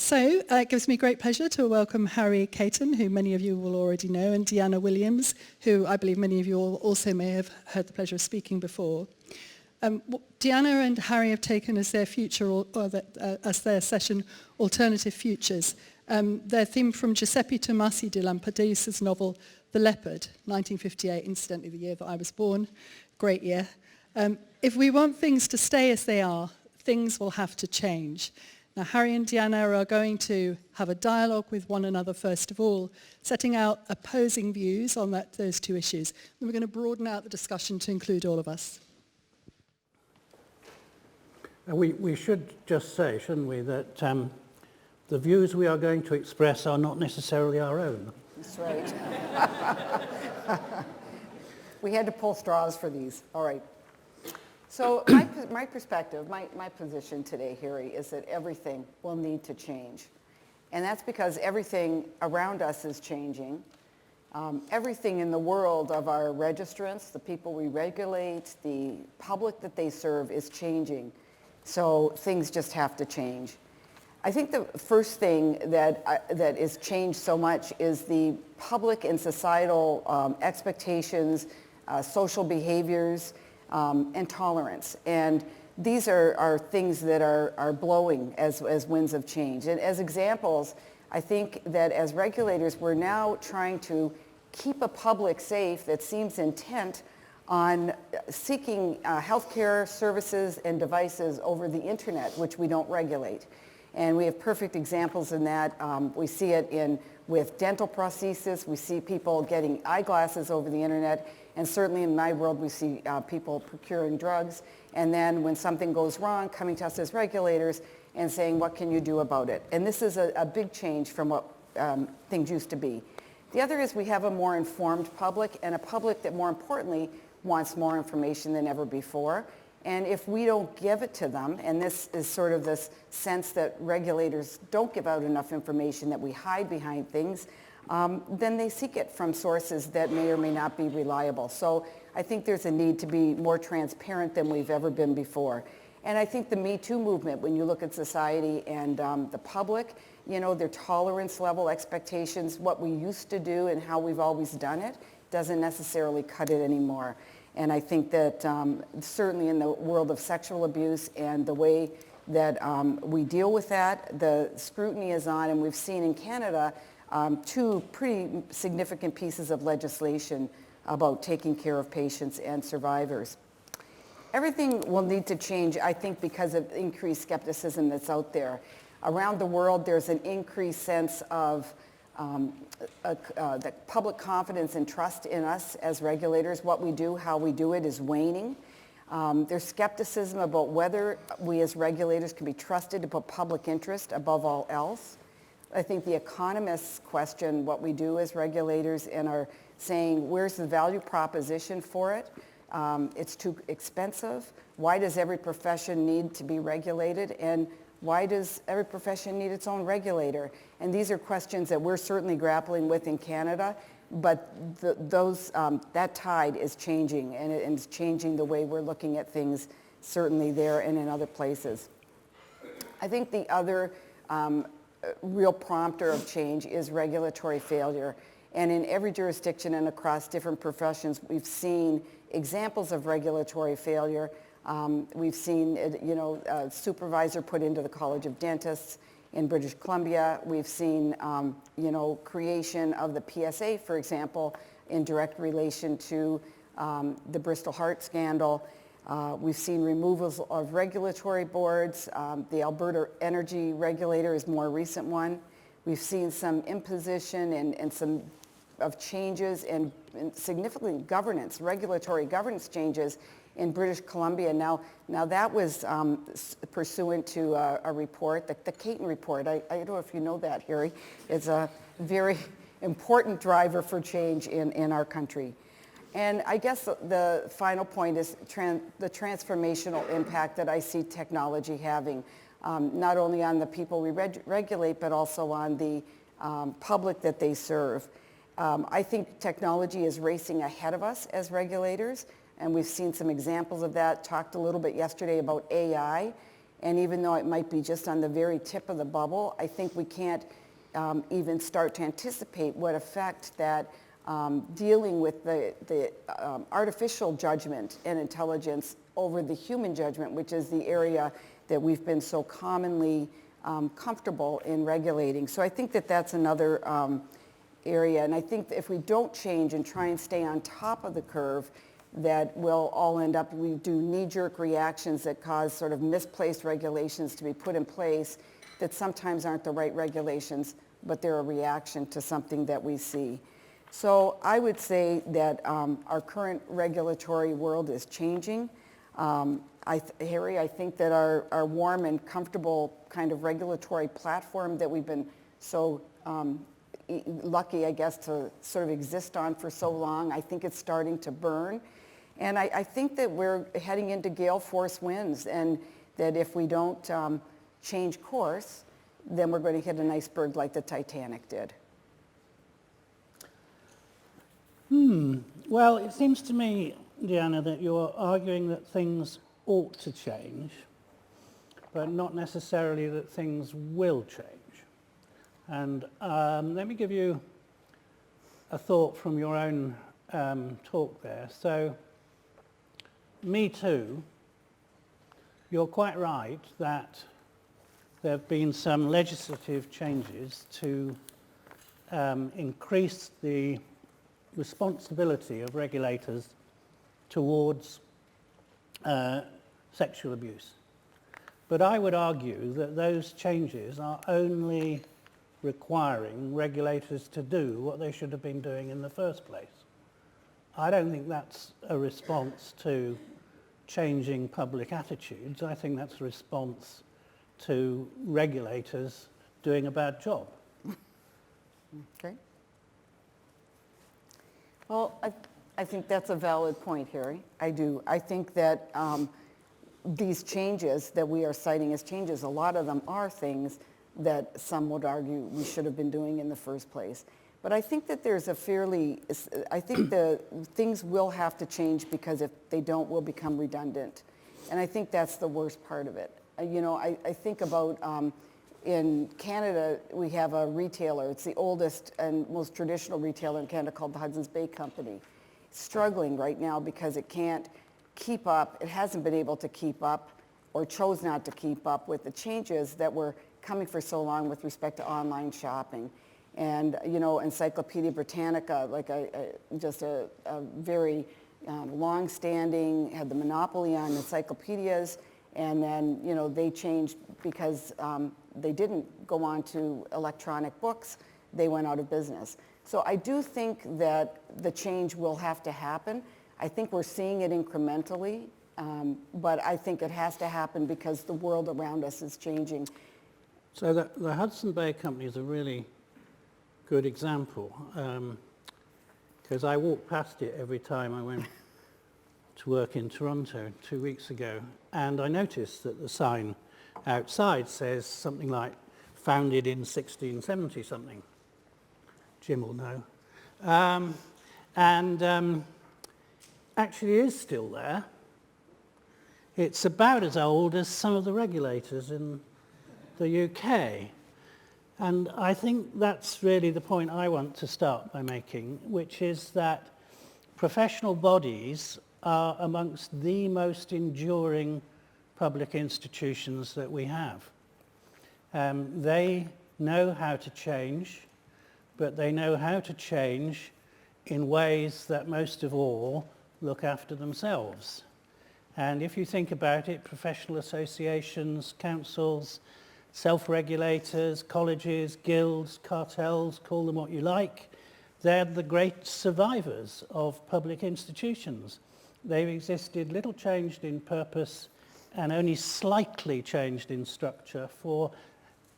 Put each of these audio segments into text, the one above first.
So it gives me great pleasure to welcome Harry Cayton, who many of you will already know, and Deanna Williams, who I believe many of you also may have had the pleasure of speaking before. Deanna and Harry have taken as their as their session Alternative Futures. Their theme from Giuseppe Tomasi de Lampedusa's novel The Leopard, 1958, incidentally the year that I was born. Great year. If we want things to stay as they are, things will have to change. Now, Harry and Deanna are going to have a dialogue with one another, first of all, setting out opposing views on those two issues. And we're going to broaden out the discussion to include all of us. We should just say, shouldn't we, that the views we are going to express are not necessarily our own. That's right. We had to pull straws for these. All right. So my perspective, my position today, Harry, is that everything will need to change. And that's because everything around us is changing. Everything in the world of our registrants, the people we regulate, the public that they serve is changing. So things just have to change. I think the first thing that is changed so much is the public and societal expectations, social behaviors, and tolerance. And these are things that are blowing as winds of change. And as examples, I think that as regulators, we're now trying to keep a public safe that seems intent on seeking healthcare services and devices over the internet, which we don't regulate. And we have perfect examples in that. We see it with dental prosthesis. We see people getting eyeglasses over the internet. And certainly in my world, we see people procuring drugs. And then when something goes wrong, coming to us as regulators and saying, what can you do about it? And this is a big change from what things used to be. The other is we have a more informed public, and a public that more importantly wants more information than ever before. And if we don't give it to them, and this is sort of this sense that regulators don't give out enough information, that we hide behind things, then they seek it from sources that may or may not be reliable. So I think there's a need to be more transparent than we've ever been before. And I think the Me Too movement, when you look at society and the public, their tolerance level, expectations, what we used to do and how we've always done it, doesn't necessarily cut it anymore. And I think that certainly in the world of sexual abuse and the way that we deal with that, the scrutiny is on, and we've seen in Canada two pretty significant pieces of legislation about taking care of patients and survivors. Everything will need to change, I think, because of increased skepticism that's out there. Around the world, there's an increased sense of the public confidence and trust in us as regulators. What we do, how we do it is waning. There's skepticism about whether we as regulators can be trusted to put public interest above all else. I think the economists question what we do as regulators and are saying, where's the value proposition for it? It's too expensive. Why does every profession need to be regulated? And why does every profession need its own regulator? And these are questions that we're certainly grappling with in Canada, but that tide is changing, and it's changing the way we're looking at things, certainly there and in other places. I think the other real prompter of change is regulatory failure. And in every jurisdiction and across different professions, we've seen examples of regulatory failure. We've seen, a supervisor put into the College of Dentists in British Columbia. We've seen, creation of the PSA, for example, in direct relation to the Bristol Heart scandal. We've seen removals of regulatory boards. The Alberta Energy Regulator is a more recent one. We've seen some imposition and some of changes and significant regulatory governance changes in British Columbia. Now that was pursuant to a report, the Cayton report. I don't know if you know that, Harry. It's a very important driver for change in our country. And I guess the final point is the transformational impact that I see technology having, not only on the people we regulate, but also on the public that they serve. I think technology is racing ahead of us as regulators, and we've seen some examples of that. Talked a little bit yesterday about AI, And even though it might be just on the very tip of the bubble, I think we can't even start to anticipate what effect that dealing with the artificial judgment and intelligence over the human judgment, which is the area that we've been so commonly comfortable in regulating. So I think that that's another area. And I think that if we don't change and try and stay on top of the curve, that we'll all end up, we do knee-jerk reactions that cause sort of misplaced regulations to be put in place that sometimes aren't the right regulations, but they're a reaction to something that we see. So I would say that our current regulatory world is changing. Harry, I think that our warm and comfortable kind of regulatory platform that we've been so lucky, I guess, to sort of exist on for so long, I think it's starting to burn. And I think that we're heading into gale force winds, and that if we don't change course, then we're going to hit an iceberg like the Titanic did. Well, it seems to me, Deanna, that you're arguing that things ought to change, but not necessarily that things will change. And let me give you a thought from your own talk there. So, Me Too, you're quite right that there have been some legislative changes to increase the responsibility of regulators towards sexual abuse. But I would argue that those changes are only requiring regulators to do what they should have been doing in the first place. I don't think that's a response to changing public attitudes. I think that's a response to regulators doing a bad job. Okay. Well, I think that's a valid point, Harry. I do. I think that these changes that we are citing as changes, a lot of them are things that some would argue we should have been doing in the first place. But I think that there's I think the things will have to change, because if they don't, we'll become redundant. And I think that's the worst part of it. I think about in Canada, we have a retailer. It's the oldest and most traditional retailer in Canada, called the Hudson Bay Company. It's struggling right now because it can't keep up. It hasn't been able to keep up, or chose not to keep up with the changes that were coming for so long with respect to online shopping. And, Encyclopedia Britannica, like just a very long-standing, had the monopoly on encyclopedias, and then, they changed because they didn't go on to electronic books. They went out of business. So I do think that the change will have to happen. I think we're seeing it incrementally, but I think it has to happen because the world around us is changing. So the Hudson Bay Company is a really good example, because I walk past it every time I went to work in Toronto 2 weeks ago, and I noticed that the sign outside says something like founded in 1670 something. Jim will know. Actually is still there. It's about as old as some of the regulators in the UK. And I think that's really the point I want to start by making, which is that professional bodies are amongst the most enduring public institutions that we have. They know how to change, but they know how to change in ways that most of all look after themselves. And if you think about it, professional associations, councils, self-regulators, colleges, guilds, cartels, call them what you like, they're the great survivors of public institutions. They've existed little changed in purpose and only slightly changed in structure for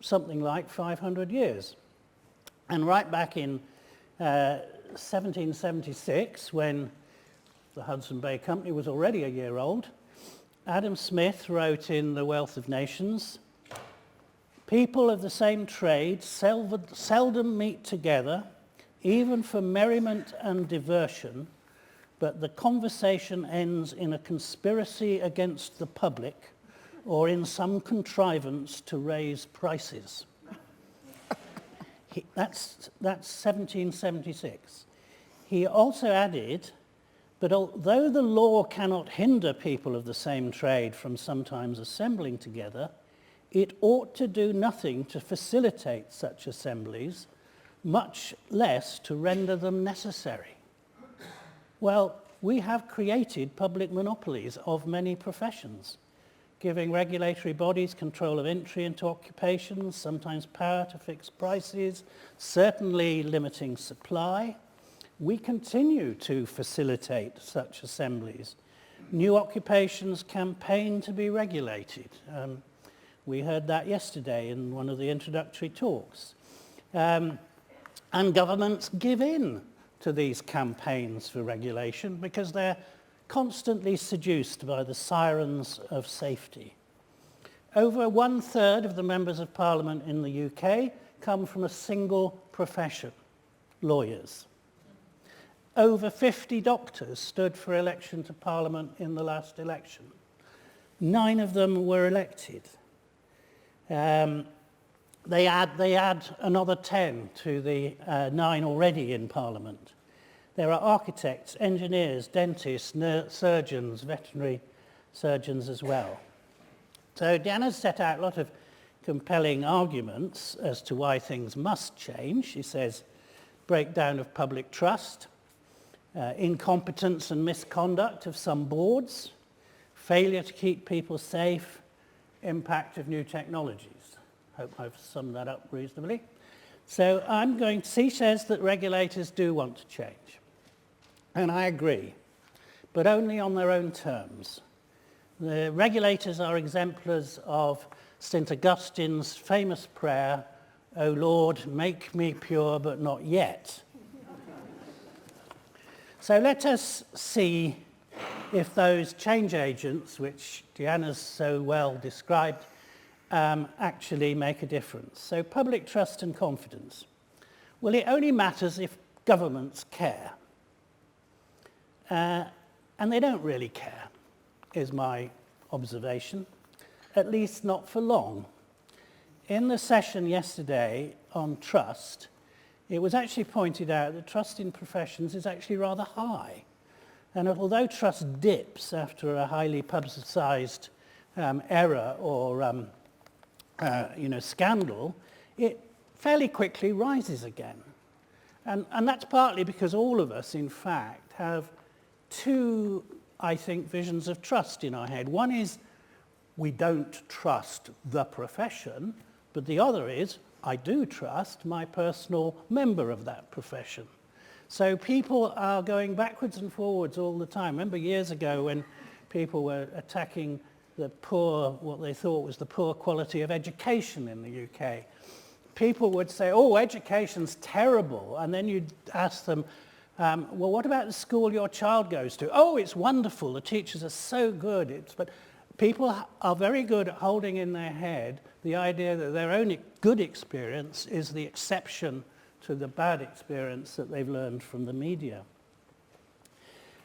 something like 500 years. And right back in 1776, when the Hudson Bay Company was already a year old, Adam Smith wrote in The Wealth of Nations, "People of the same trade seldom meet together, even for merriment and diversion, but the conversation ends in a conspiracy against the public, or in some contrivance to raise prices. That's 1776. He also added, but although the law cannot hinder people of the same trade from sometimes assembling together, it ought to do nothing to facilitate such assemblies, much less to render them necessary. Well, we have created public monopolies of many professions, giving regulatory bodies control of entry into occupations, sometimes power to fix prices, certainly limiting supply. We continue to facilitate such assemblies. New occupations campaign to be regulated. We heard that yesterday in one of the introductory talks. And governments give in to these campaigns for regulation because they're constantly seduced by the sirens of safety. Over 1/3 of the members of Parliament in the UK come from a single profession, lawyers. Over 50 doctors stood for election to Parliament in the last election. 9 of them were elected. They add another 10 to the 9 already in Parliament. There are architects, engineers, dentists, surgeons, veterinary surgeons as well. So Deanna's set out a lot of compelling arguments as to why things must change. She says breakdown of public trust, incompetence and misconduct of some boards, failure to keep people safe, impact of new technologies. Hope I've summed that up reasonably. So she says that regulators do want to change. And I agree, but only on their own terms. The regulators are exemplars of St. Augustine's famous prayer, "O Lord, make me pure, but not yet." So let us see if those change agents, which Deanna's so well described, actually make a difference. So public trust and confidence. Well, it only matters if governments care. And they don't really care, is my observation, at least not for long. In the session yesterday on trust, it was actually pointed out that trust in professions is actually rather high. And although trust dips after a highly publicised error or scandal, it fairly quickly rises again. And that's partly because all of us, in fact, have 2, I think, visions of trust in our head. One is we don't trust the profession, but the other is I do trust my personal member of that profession. So people are going backwards and forwards all the time. Remember years ago when people were attacking the poor, what they thought was the poor quality of education in the UK. People would say, oh, education's terrible. And then you'd ask them, well, what about the school your child goes to? Oh, it's wonderful. The teachers are so good. But people are very good at holding in their head the idea that their own good experience is the exception to the bad experience that they've learned from the media.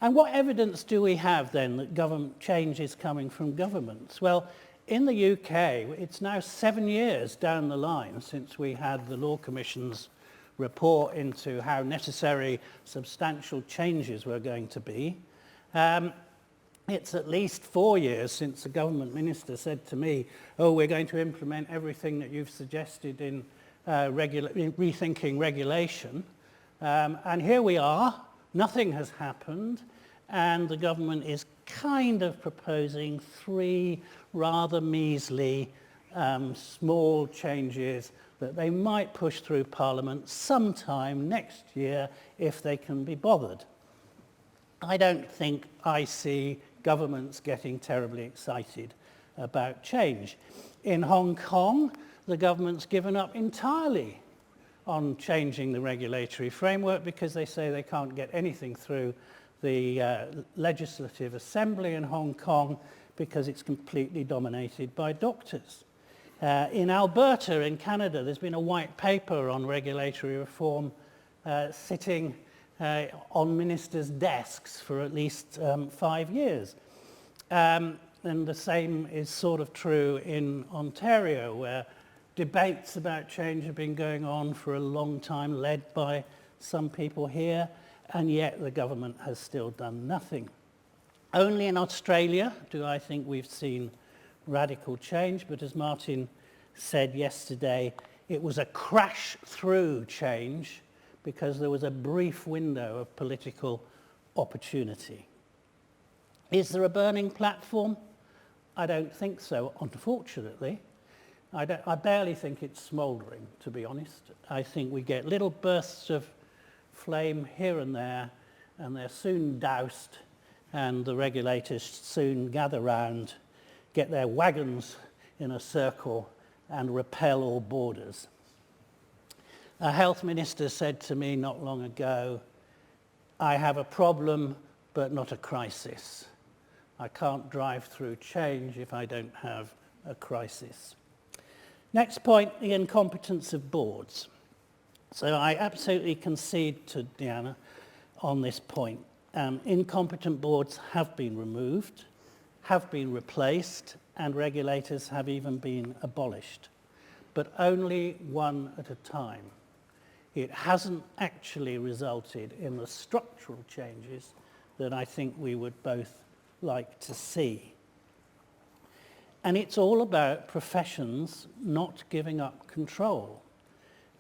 And what evidence do we have then that government change is coming from governments? Well, in the UK, it's now 7 years down the line since we had the Law Commission's report into how necessary substantial changes were going to be. It's at least 4 years since the government minister said to me, oh, we're going to implement everything that you've suggested in rethinking regulation. And here we are, nothing has happened, and the government is kind of proposing 3 rather measly small changes that they might push through Parliament sometime next year if they can be bothered. I don't think I see governments getting terribly excited about change. In Hong Kong, the government's given up entirely on changing the regulatory framework because they say they can't get anything through the Legislative Assembly in Hong Kong because it's completely dominated by doctors. In Alberta, in Canada, there's been a white paper on regulatory reform sitting on ministers' desks for at least 5 years. and the same is sort of true in Ontario, where debates about change have been going on for a long time, led by some people here, and yet the government has still done nothing. Only in Australia do I think we've seen radical change, but as Martin said yesterday, it was a crash through change because there was a brief window of political opportunity. Is there a burning platform? I don't think so, unfortunately. I barely think it's smouldering, to be honest. I think we get little bursts of flame here and there, and they're soon doused, and the regulators soon gather round, get their wagons in a circle, and repel all borders. A health minister said to me not long ago, I have a problem, but not a crisis. I can't drive through change if I don't have a crisis. Next point, the incompetence of boards. So I absolutely concede to Deanna on this point. Incompetent boards have been removed, have been replaced, and regulators have even been abolished, but only one at a time. It hasn't actually resulted in the structural changes that I think we would both like to see. And it's all about professions not giving up control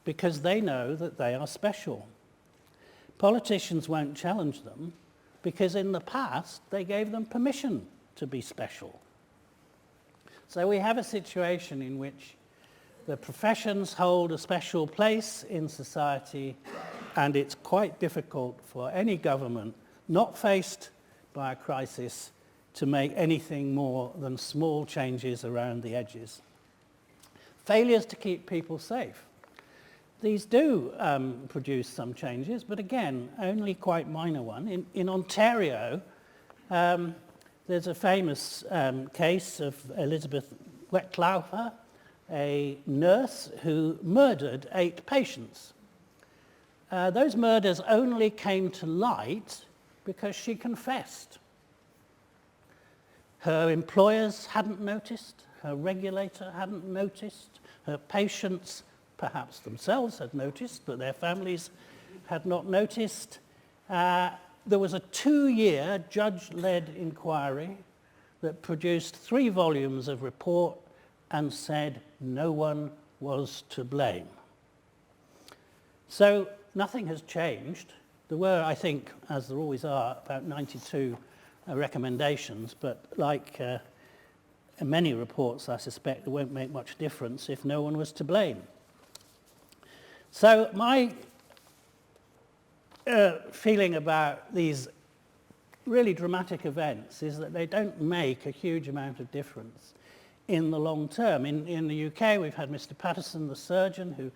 because they know that they are special. Politicians won't challenge them because in the past they gave them permission to be special. So we have a situation in which the professions hold a special place in society, and it's quite difficult for any government not faced by a crisis to make anything more than small changes around the edges. Failures to keep people safe. These do produce some changes, but again, only quite minor one. In Ontario, there's a famous case of Elizabeth Wetlaufer, a nurse who murdered 8 patients. Those murders only came to light because she confessed. Her employers hadn't noticed, her regulator hadn't noticed, her patients perhaps themselves had noticed, but their families had not noticed. There was a 2-year judge-led inquiry that produced 3 volumes of report and said no one was to blame. So nothing has changed. There were, I think, as there always are, about 92 recommendations, but like many reports, I suspect it won't make much difference if no one was to blame. So my feeling about these really dramatic events is that they don't make a huge amount of difference in the long term. In the UK, we've had Mr. Patterson, the surgeon, who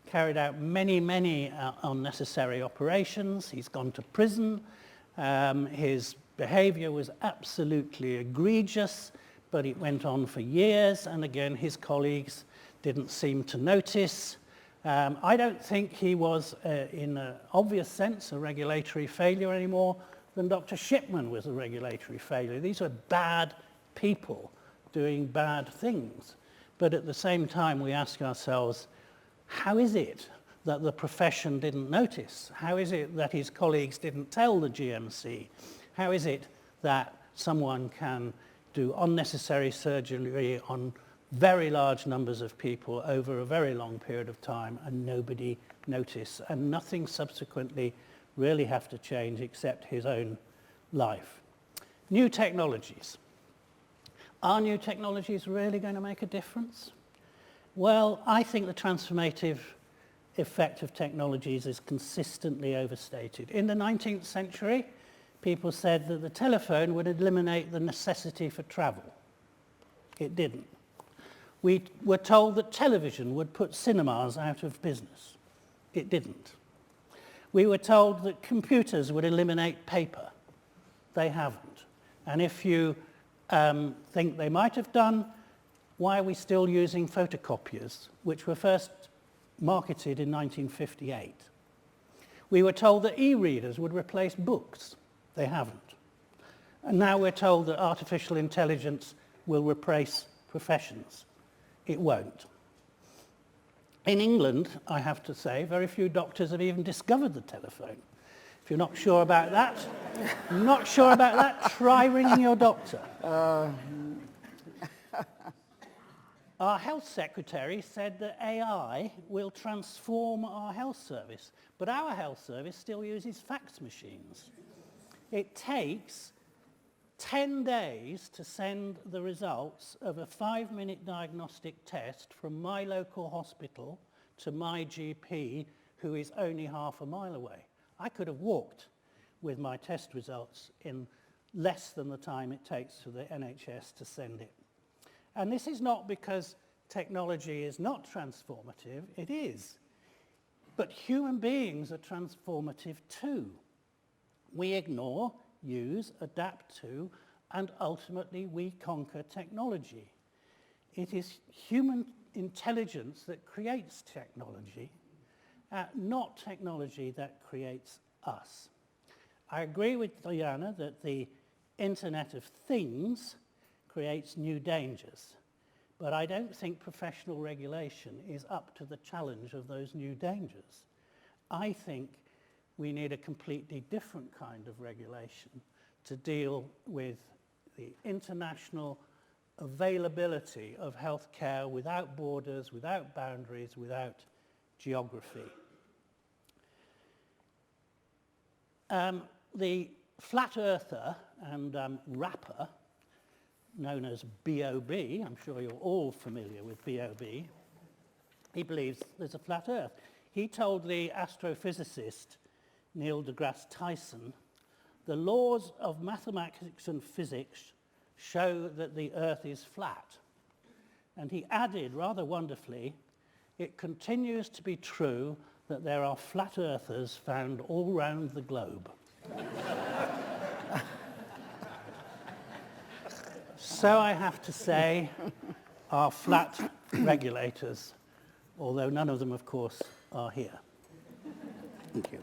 carried out many unnecessary operations. He's gone to prison. His behavior was absolutely egregious, but it went on for years, and again, his colleagues didn't seem to notice. I don't think he was, in an obvious sense, a regulatory failure any more than Dr. Shipman was a regulatory failure. These are bad people doing bad things. But at the same time, we ask ourselves, how is it that the profession didn't notice? How is it that his colleagues didn't tell the GMC? How is it that someone can do unnecessary surgery on very large numbers of people over a very long period of time and nobody notice, and nothing subsequently really have to change except his own life? New technologies. Are new technologies really going to make a difference? Well, I think the transformative effect of technologies is consistently overstated. In the 19th century, people said that the telephone would eliminate the necessity for travel. It didn't. We were told that television would put cinemas out of business. It didn't. We were told that computers would eliminate paper. They haven't. And if you think they might have done, why are we still using photocopiers, which were first marketed in 1958? We were told that e-readers would replace books. They haven't. And now we're told that artificial intelligence will replace professions. It won't. In England, I have to say, very few doctors have even discovered the telephone. If you're not sure about that, try ringing your doctor. Our health secretary said that AI will transform our health service, but our health service still uses fax machines. It takes 10 days to send the results of a 5-minute diagnostic test from my local hospital to my GP, who is only half a mile away. I could have walked with my test results in less than the time it takes for the NHS to send it. And this is not because technology is not transformative, it is. But human beings are transformative too. We ignore, use, adapt to, and ultimately we conquer technology. It is human intelligence that creates technology, not technology that creates us. I agree with Deanna that the Internet of Things creates new dangers, but I don't think professional regulation is up to the challenge of those new dangers. I think we need a completely different kind of regulation to deal with the international availability of healthcare without borders, without boundaries, without geography. The flat earther and rapper, known as B.O.B., I'm sure you're all familiar with B.O.B., he believes there's a flat earth. He told the astrophysicist Neil deGrasse Tyson, the laws of mathematics and physics show that the earth is flat. And he added rather wonderfully, it continues to be true that there are flat earthers found all around the globe. So I have to say, our flat regulators, although none of them, of course, are here. Thank you.